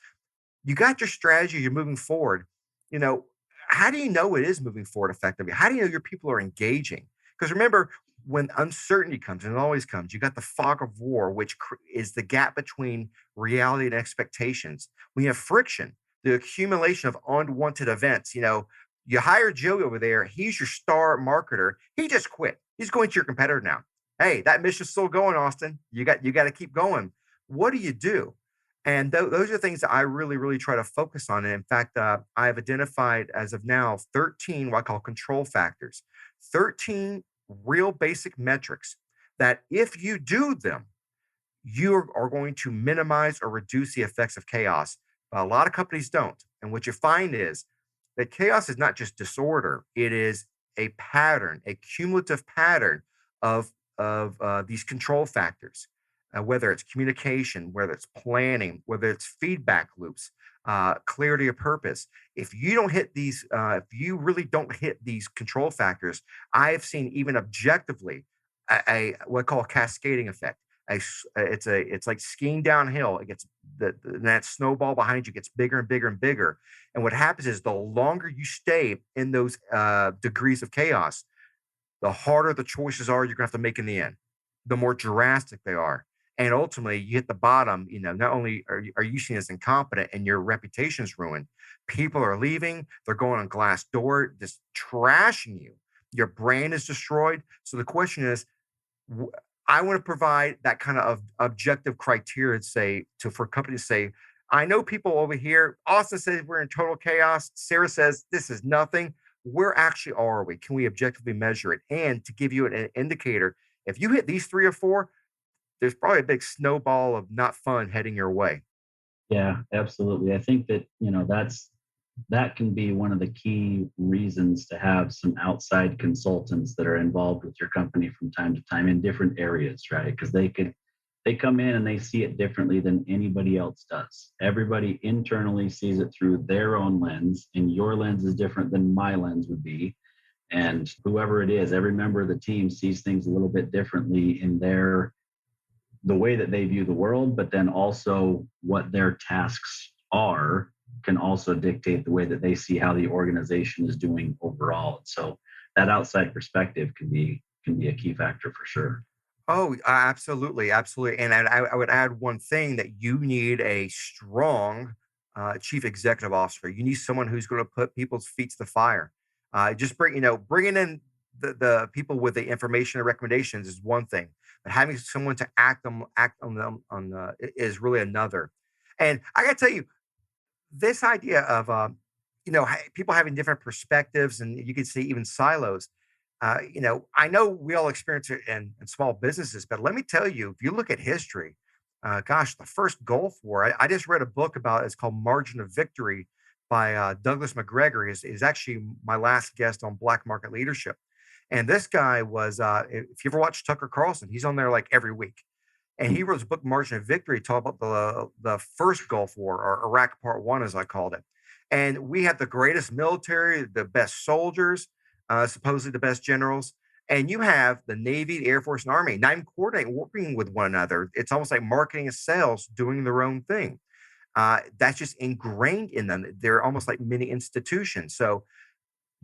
You got your strategy, you're moving forward. You know, how do you know it is moving forward effectively? How do you know your people are engaging? Because remember, when uncertainty comes, and it always comes, you got the fog of war, which is the gap between reality and expectations. When you have friction, the accumulation of unwanted events, you hire Joey over there. He's your star marketer. He just quit. He's going to your competitor now. Hey, that mission's still going, Austin. You got to keep going. What do you do? And those are things that I really, really try to focus on. And in fact, I've identified as of now 13 what I call control factors, 13 real basic metrics that if you do them, you are going to minimize or reduce the effects of chaos. But a lot of companies don't. And what you find is that chaos is not just disorder, it is a pattern, a cumulative pattern of these control factors. Whether it's communication, whether it's planning, whether it's feedback loops, clarity of purpose. If you really don't hit these control factors, I have seen even objectively what I call a cascading effect. It's like skiing downhill. It gets that snowball behind you gets bigger and bigger and bigger. And what happens is the longer you stay in those degrees of chaos, the harder the choices are you're gonna have to make in the end. The more drastic they are. And ultimately, you hit the bottom. Not only are you seen as incompetent and your reputation's ruined, people are leaving. They're going on Glassdoor, just trashing you. Your brand is destroyed. So the question is, I want to provide that kind of objective criteria for companies to say, I know people over here. Austin says we're in total chaos. Sarah says this is nothing. Where actually are we? Can we objectively measure it? And to give you an indicator, if you hit these 3 or 4, there's probably a big snowball of not fun heading your way. Yeah, absolutely. I think that, that can be one of the key reasons to have some outside consultants that are involved with your company from time to time in different areas, right? Because they come in and they see it differently than anybody else does. Everybody internally sees it through their own lens, and your lens is different than my lens would be. And whoever it is, every member of the team sees things a little bit differently in the way that they view the world, but then also what their tasks are can also dictate the way that they see how the organization is doing overall. So that outside perspective can be a key factor for sure. Oh, absolutely, absolutely. And I would add one thing, that you need a strong chief executive officer. You need someone who's going to put people's feet to the fire. Just bringing in the people with the information and recommendations is one thing, but having someone to act on them is really another. And I got to tell you, this idea of people having different perspectives, and you can see even silos. I know we all experience it in small businesses, but let me tell you, if you look at history, the first Gulf War, I just read a book about it's called Margin of Victory by Douglas McGregor. Is actually my last guest on Black Market Leadership. And this guy was, if you ever watch Tucker Carlson, he's on there like every week. And he wrote a book, Margin of Victory, talk about the first Gulf War, or Iraq Part 1, as I called it. And we had the greatest military, the best soldiers, supposedly the best generals. And you have the Navy, the Air Force, and Army, not even coordinating, working with one another. It's almost like marketing and sales doing their own thing. That's just ingrained in them. They're almost like mini institutions. So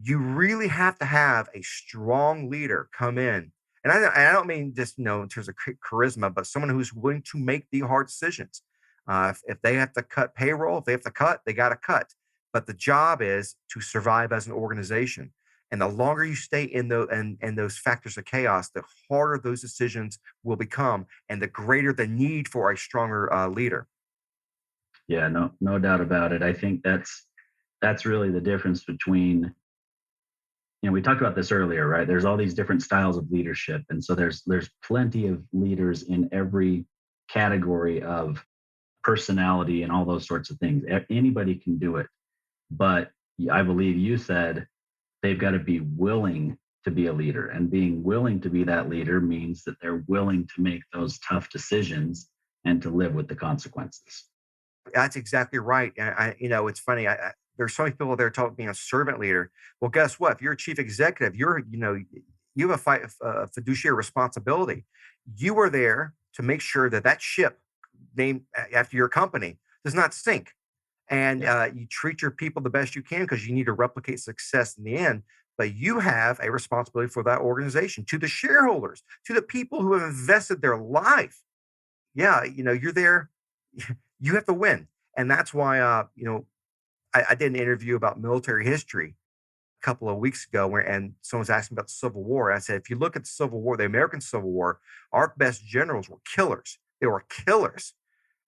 you really have to have a strong leader come in. And I don't mean just, in terms of charisma, but someone who's willing to make the hard decisions. If they have to cut payroll, if they have to cut, they got to cut. But the job is to survive as an organization. And the longer you stay in those factors of chaos, the harder those decisions will become, and the greater the need for a stronger leader. Yeah, no doubt about it. I think that's really the difference between, we talked about this earlier, right? There's all these different styles of leadership. And so there's plenty of leaders in every category of personality and all those sorts of things. Anybody can do it. But I believe you said they've got to be willing to be a leader. And being willing to be that leader means that they're willing to make those tough decisions and to live with the consequences. That's exactly right. And it's funny. There's so many people there talking being a servant leader. Well, guess what? If you're a chief executive, you have a fiduciary responsibility. You are there to make sure that ship named after your company does not sink. And you treat your people the best you can because you need to replicate success in the end. But you have a responsibility for that organization, to the shareholders, to the people who have invested their life. Yeah, you're there. You have to win. And that's why, I did an interview about military history a couple of weeks ago and someone's asking about the Civil War. I said, if you look at the Civil War, the American Civil War, our best generals were killers. They were killers.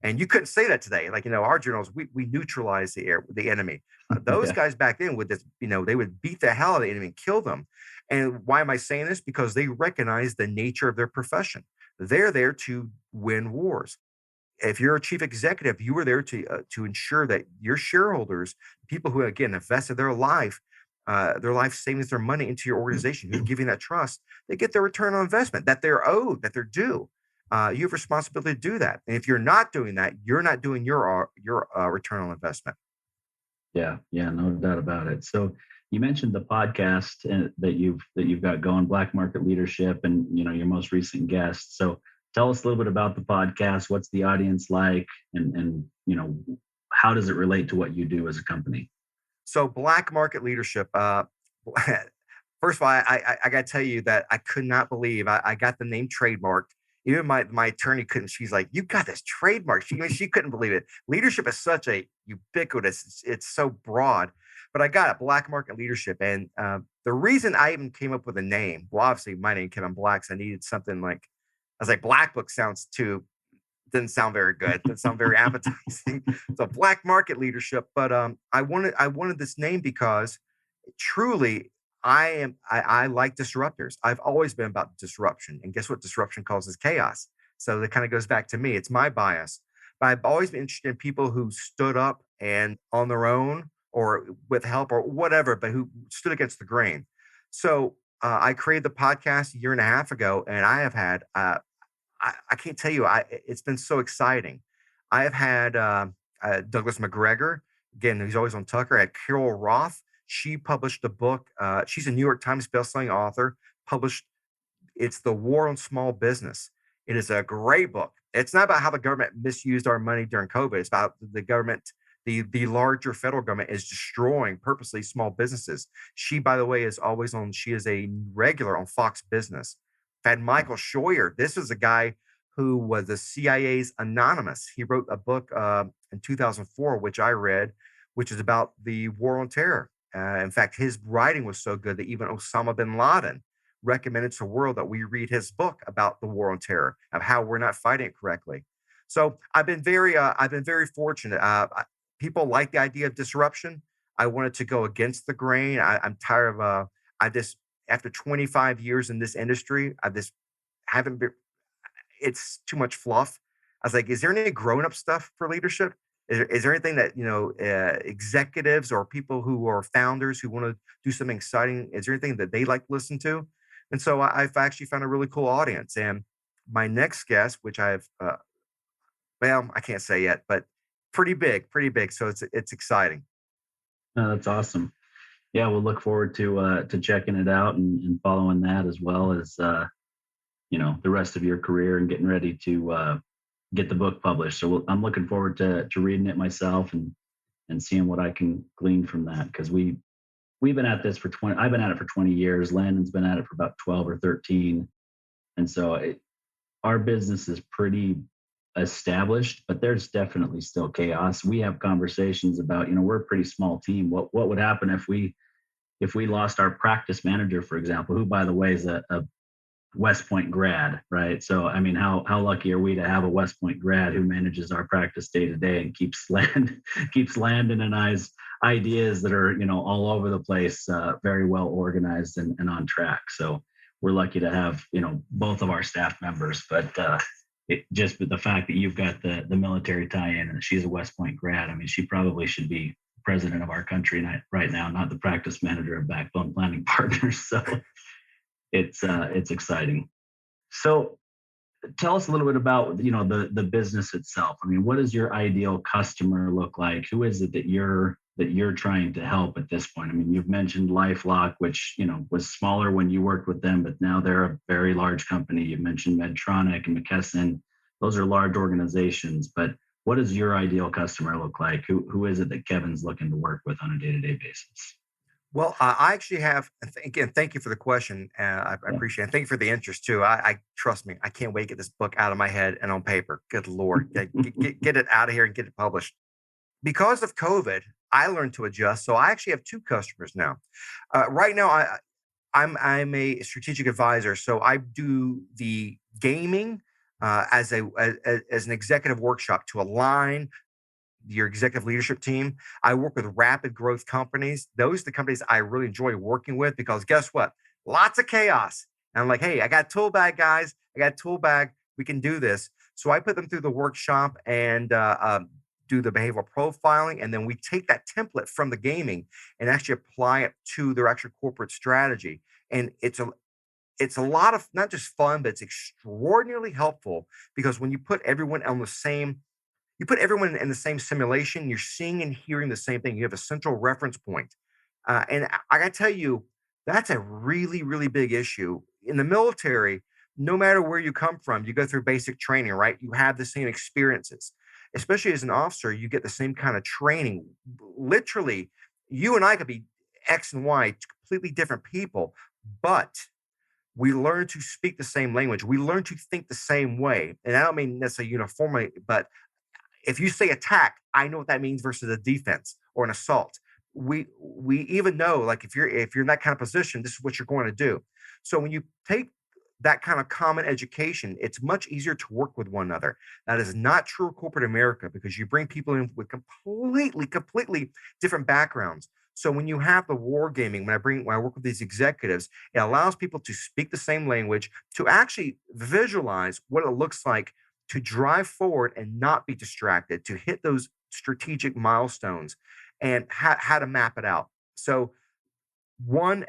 And you couldn't say that today. Like, our generals, we neutralized the enemy. Those Yeah. guys back then would just, they would beat the hell out of the enemy and kill them. And why am I saying this? Because they recognize the nature of their profession. They're there to win wars. If you're a chief executive, you were there to ensure that your shareholders, people who again invested their life savings, their money into your organization, who's giving that trust, they get their return on investment that they're owed, that they're due. You have responsibility to do that, and if you're not doing that, you're not doing your return on investment. Yeah, no doubt about it. So you mentioned the podcast that you've got going, Black Market Leadership, and your most recent guest. So tell us a little bit about the podcast. What's the audience like, and how does it relate to what you do as a company? So Black Market Leadership. First of all, I got to tell you that I could not believe I got the name trademarked. Even my attorney couldn't. She's like, "You got this trademark." She couldn't believe it. Leadership is such a ubiquitous. It's so broad. But I got it, Black Market Leadership, and the reason I even came up with a name. Well, obviously my name Kevin Black's. I needed something like. I was like, Black Book didn't sound very good. Didn't sound very appetizing. So Black Market Leadership. But I wanted this name because truly I like disruptors. I've always been about disruption. And guess what? Disruption causes chaos. So that kind of goes back to me. It's my bias. But I've always been interested in people who stood up and on their own or with help or whatever, but who stood against the grain. So I created the podcast a year and a half ago, and I have had I can't tell you, it's been so exciting. I have had Douglas McGregor, again, he's always on Tucker. I had Carol Roth. She published a book. She's a New York Times bestselling author, it's The War on Small Business. It is a great book. It's not about how the government misused our money during COVID. It's about the government, the larger federal government is destroying purposely small businesses. She, by the way, she is a regular on Fox Business. I've had Michael Scheuer. This is a guy who was the CIA's Anonymous. He wrote a book in 2004, which I read, which is about the war on terror. In fact, his writing was so good that even Osama bin Laden recommended to the world that we read his book about the war on terror, of how we're not fighting it correctly. So I've been very fortunate. People like the idea of disruption. I wanted to go against the grain. I'm tired of. After 25 years in this industry, haven't been. It's too much fluff. I was like, is there any grown-up stuff for leadership? Is there anything that executives or people who are founders who want to do something exciting? Is there anything that they like to listen to? And so I've actually found a really cool audience. And my next guest, which I can't say yet, but pretty big. So it's exciting. Oh, that's awesome. Yeah, we'll look forward to checking it out and following that, as well as the rest of your career and getting ready to get the book published. So I'm looking forward to reading it myself and seeing what I can glean from that, because we've been at this for 20. I've been at it for 20 years. Landon's been at it for about 12 or 13, and so our business is pretty established, but there's definitely still chaos. We have conversations about, we're a pretty small team. What would happen if we if we lost our practice manager, for example, who, by the way, is a West Point grad, right? So, I mean, how lucky are we to have a West Point grad who manages our practice day to day and keeps landing in ideas that are, all over the place, very well organized and on track. So we're lucky to have, both of our staff members, but just the fact that you've got the military tie-in and she's a West Point grad, I mean, she probably should be president of our country right now, not the practice manager of Backbone Planning Partners. So it's exciting. So tell us a little bit about, the business itself. I mean, what does your ideal customer look like? Who is it that you're trying to help at this point? I mean, you've mentioned LifeLock, which, was smaller when you worked with them, but now they're a very large company. You've mentioned Medtronic and McKesson. Those are large organizations, but what does your ideal customer look like? Who is it that Kevin's looking to work with on a day-to-day basis? Well, I actually have, again, thank you for the question. I appreciate it. Thank you for the interest too. I trust me, I can't wait to get this book out of my head and on paper. Good Lord, get it out of here and get it published. Because of COVID, I learned to adjust. So I actually have two customers now. Right now, I'm a strategic advisor. So I do the gaming as an executive workshop to align your executive leadership team. I work with rapid growth companies. Those are the companies I really enjoy working with because guess what? Lots of chaos. And I'm like, hey, I got a tool bag, guys. I got a tool bag. We can do this. So I put them through the workshop and do the behavioral profiling. And then we take that template from the gaming and actually apply it to their actual corporate strategy. And it's a lot of not just fun, but it's extraordinarily helpful because when you put everyone in the same simulation, you're seeing and hearing the same thing. You have a central reference point. And I got to tell you, that's a really, really big issue. In the military, no matter where you come from, you go through basic training, right? You have the same experiences. Especially as an officer, you get the same kind of training. Literally, you and I could be X and Y, completely different people, but we learn to speak the same language. We learn to think the same way. And I don't mean necessarily uniformly, but if you say attack, I know what that means versus a defense or an assault. We even know, like if you're in that kind of position, this is what you're going to do. So when you take that kind of common education, it's much easier to work with one another. That is not true of corporate America because you bring people in with completely different backgrounds. So when you have the wargaming, when I work with these executives, it allows people to speak the same language, to actually visualize what it looks like to drive forward and not be distracted, to hit those strategic milestones and how to map it out. So one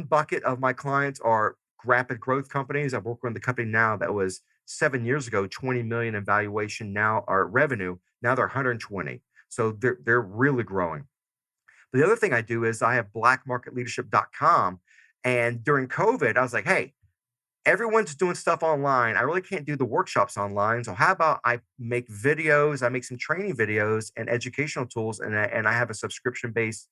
bucket of my clients are rapid growth companies. I've worked with the company now that was 7 years ago, 20 million in valuation now, or revenue. Now they're 120. So they're really growing. But the other thing I do is I have blackmarketleadership.com. And during COVID, I was like, hey, everyone's doing stuff online. I really can't do the workshops online. So how about I make videos? I make some training videos and educational tools, and I have a subscription-based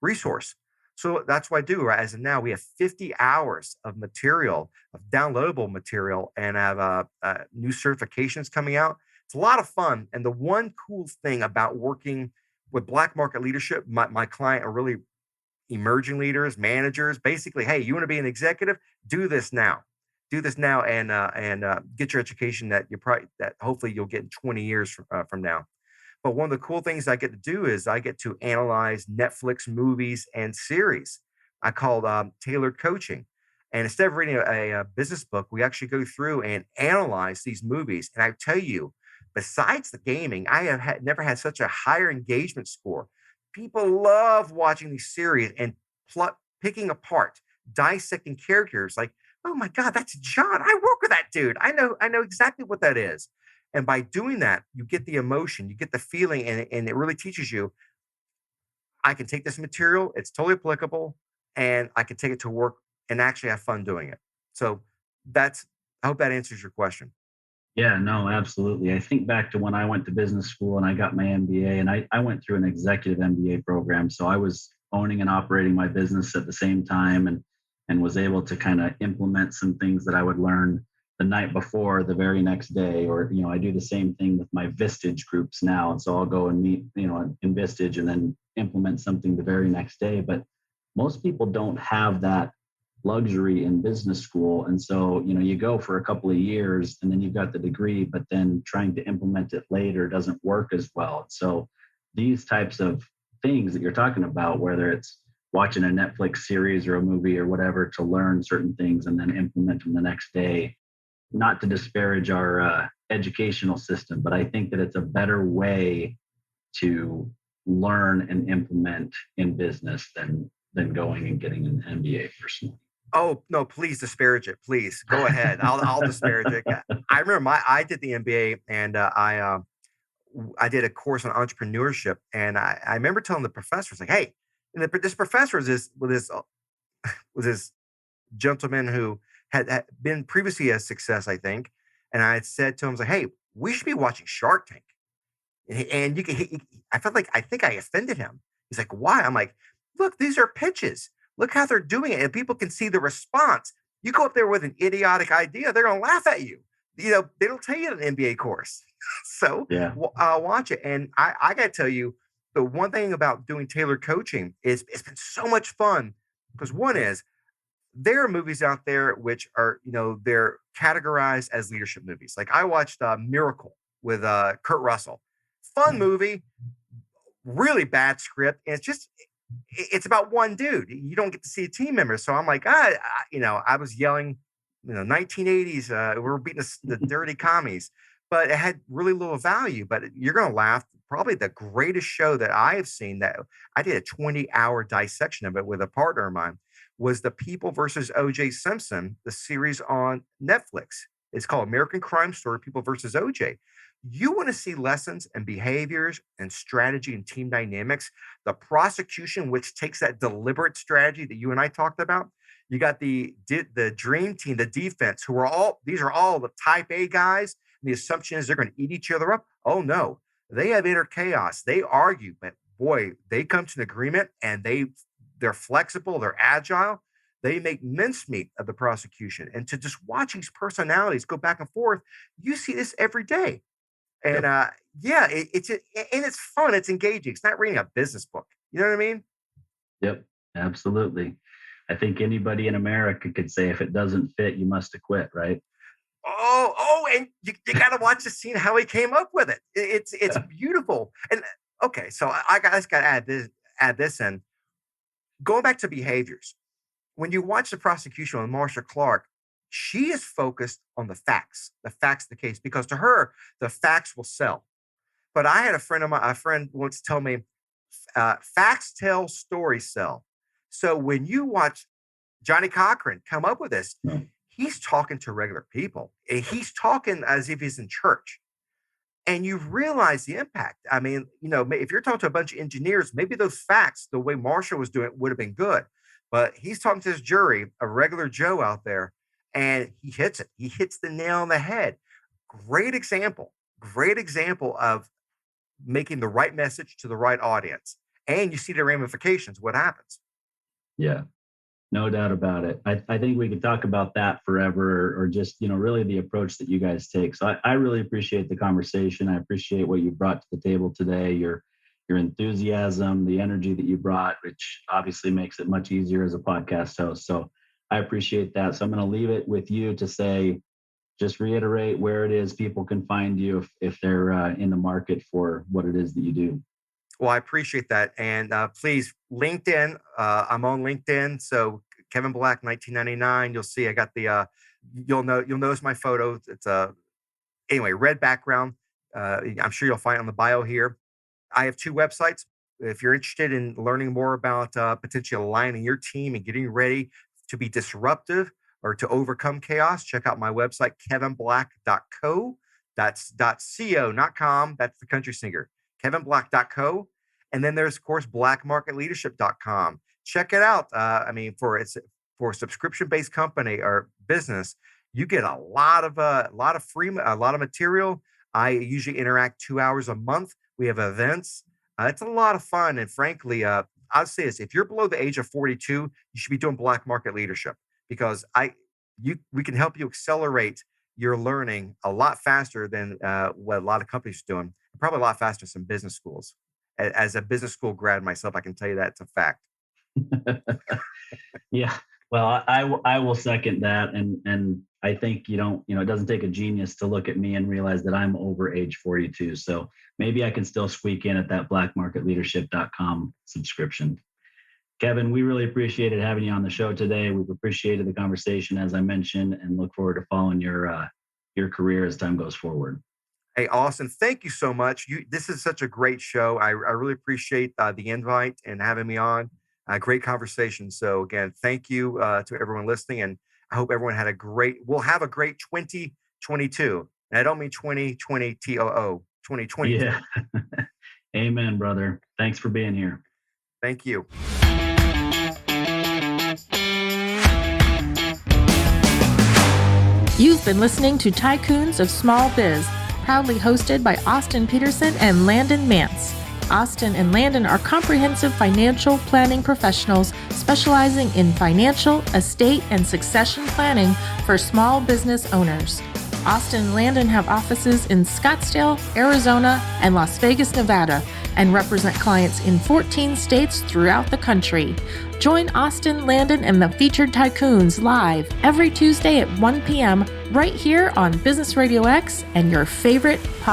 resource. So that's what I do. Right? As of now, we have 50 hours of material, of downloadable material, and I have new certifications coming out. It's a lot of fun. And the one cool thing about working with Black Market Leadership, my client are really emerging leaders, managers. Basically, hey, you want to be an executive? Do this now. Do this now, and get your education that hopefully you'll get in 20 years from now. But one of the cool things I get to do is I get to analyze Netflix movies and series. I call tailored coaching. And instead of reading a business book, we actually go through and analyze these movies. And I tell you, besides the gaming, I have never had such a higher engagement score. People love watching these series and picking apart, dissecting characters like, oh my God, that's John. I work with that dude. I know exactly what that is. And by doing that, you get the emotion, you get the feeling, and it really teaches you, I can take this material, it's totally applicable, and I can take it to work and actually have fun doing it. So I hope that answers your question. Yeah, no, absolutely. I think back to when I went to business school and I got my MBA, and I went through an executive MBA program. So I was owning and operating my business at the same time and was able to kind of implement some things that I would learn the night before the very next day. Or, I do the same thing with my Vistage groups now. And so I'll go and meet, in Vistage and then implement something the very next day. But most people don't have that luxury in business school. And so, you go for a couple of years and then you've got the degree, but then trying to implement it later doesn't work as well. So these types of things that you're talking about, whether it's watching a Netflix series or a movie or whatever to learn certain things and then implement them the next day, not to disparage our educational system, but I think that it's a better way to learn and implement in business than going and getting an MBA personally. Oh no, please disparage it. Please go ahead. I'll disparage it. I remember I did the MBA, and I did a course on entrepreneurship, and I remember telling the professors like, hey, and this professor was this gentleman who had been previously a success, I think, and I had said to him, I was like, hey, we should be watching Shark Tank. And I felt like I think I offended him. He's like, why? I'm like, look, these are pitches. Look how they're doing it. And people can see the response. You go up there with an idiotic idea, they're going to laugh at you. They don't tell you in an MBA course. So Yeah. Watch it. And I got to tell you, the one thing about doing tailored coaching is it's been so much fun because one is there are movies out there which are, they're categorized as leadership movies. Like I watched Miracle with Kurt Russell. Fun movie, really bad script. And it's about one dude. You don't get to see a team member. So I'm like, I was yelling, 1980s, we were beating the dirty commies, but it had really little value. But you're going to laugh. Probably the greatest show that I have seen that I did a 20-hour dissection of it with a partner of mine was The People versus O.J. Simpson, the series on Netflix. It's called American Crime Story, People versus O.J. You want to see lessons and behaviors and strategy and team dynamics, the prosecution, which takes that deliberate strategy that you and I talked about. You got the dream team, the defense, these are all the type A guys. And the assumption is they're going to eat each other up. Oh no, they have inner chaos. They argue, but boy, they come to an agreement and they're flexible, they're agile. They make mincemeat of the prosecution. And to just watch these personalities go back and forth, you see this every day. And it's fun. It's engaging. It's not reading a business book. You know what I mean? Yep, absolutely. I think anybody in America could say if it doesn't fit, you must have quit, right? And you got to watch the scene how he came up with it. It's beautiful. And okay, so I got to add this in. Going back to behaviors, when you watch the prosecution on Marsha Clark, she is focused on the facts of the case, because to her, the facts will sell. But I had a friend once tell me, facts tell, stories sell. So when you watch Johnny Cochran come up with this, he's talking to regular people. And he's talking as if he's in church. And you realize the impact. I mean, if you're talking to a bunch of engineers, maybe those facts, the way Marshall was doing it, would have been good. But he's talking to his jury, a regular Joe out there, and he hits it. He hits the nail on the head. Great example of making the right message to the right audience. And you see the ramifications, what happens. Yeah, no doubt about it. I think we could talk about that forever, or just, really the approach that you guys take. So I really appreciate the conversation. I appreciate what you brought to the table today, your enthusiasm, the energy that you brought, which obviously makes it much easier as a podcast host. So I appreciate that. So I'm going to leave it with you to say, just reiterate where it is people can find you if they're in the market for what it is that you do. Well, I appreciate that. And please, LinkedIn, I'm on LinkedIn. So Kevin Black, 1999, you'll see I got the, you'll notice my photo. It's anyway, red background. I'm sure you'll find it on the bio here. I have 2 websites. If you're interested in learning more about potentially aligning your team and getting ready to be disruptive or to overcome chaos, check out my website, kevinblack.co. That's .co, not com. That's the country singer. kevinblack.co. And then there's, of course, blackmarketleadership.com. Check it out. For a subscription-based company or business, you get a lot of material. I usually interact 2 hours a month. We have events. It's a lot of fun. And frankly, I'll say this: if you're below the age of 42, you should be doing Black Market Leadership, because we can help you accelerate your learning a lot faster than what a lot of companies are doing. Probably a lot faster than some business schools. As a business school grad myself, I can tell you that it's a fact. Yeah. Well, I will second that. And I think it doesn't take a genius to look at me and realize that I'm over age 42. So maybe I can still squeak in at that blackmarketleadership.com subscription. Kevin, we really appreciated having you on the show today. We've appreciated the conversation, as I mentioned, and look forward to following your career as time goes forward. Hey, Austin, thank you so much. This is such a great show. I really appreciate the invite and having me on. Great conversation. So again, thank you to everyone listening, and I hope everyone we'll have a great 2022. And I don't mean 2020 TOO, 2022. Yeah. Amen, brother. Thanks for being here. Thank you. You've been listening to Tycoons of Small Biz, proudly hosted by Austin Peterson and Landon Mance. Austin and Landon are comprehensive financial planning professionals specializing in financial, estate, and succession planning for small business owners. Austin and Landon have offices in Scottsdale, Arizona, and Las Vegas, Nevada, and represent clients in 14 states throughout the country. Join Austin, Landon, and the featured Tycoons live every Tuesday at 1 p.m. right here on Business RadioX and your favorite podcast.